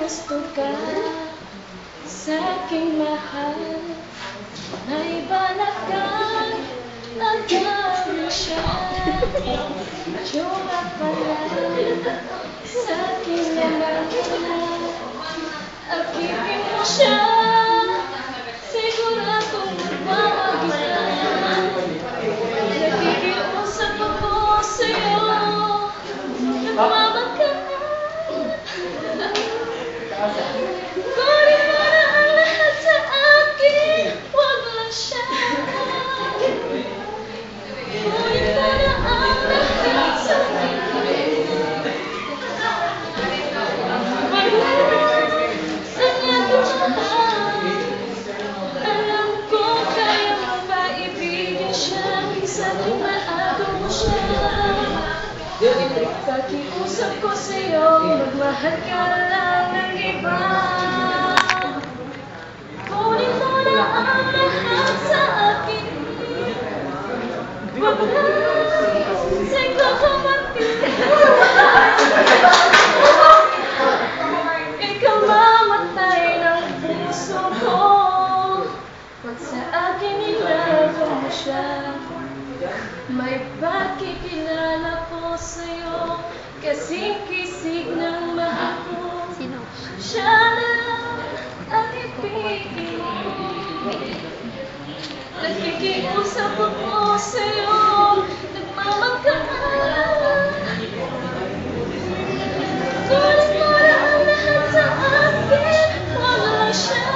gusto ka sa aking mahal, may balak kang agawin siya. Jowa pala sa aking naman, akipin mo siya, siguradong magmamagita. Nakikiusap ako sa'yo, nagmamagkaan. Kunin mo na ang lahat sa akin, wag lang siya. Kunin mo na ang lahat sa akin. Alam ko kaya mo ba ibigin siya, sabi maago mo siya. Pakiusap ko sa'yo, magmahal ka lang ng iba. Kunin mo na ang lahat sa akin, wag lang sa'yo kumapit. Ikaw mamatay ng puso ko, pag sa akin ilago mo siya. May pakikilala ko sa'yo, kasing kisig ng mahal ko. Siya lang ang ibigin mo. Nakikiusap ako sa'yo, nagmamagkaan. Kunin mo na ang lahat sa akin, wala siya.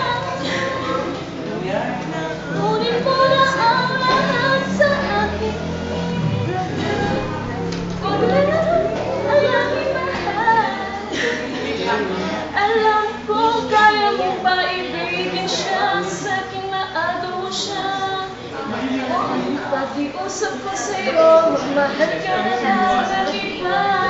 Kunin mo na ang lahat sa akin, wag lang ang aking mahal. Alam ko kaya mo ba ibigin siya, sa akin maagaw mo siya. Pakiusap ko sa'yo, magmahal ka lang ng iba.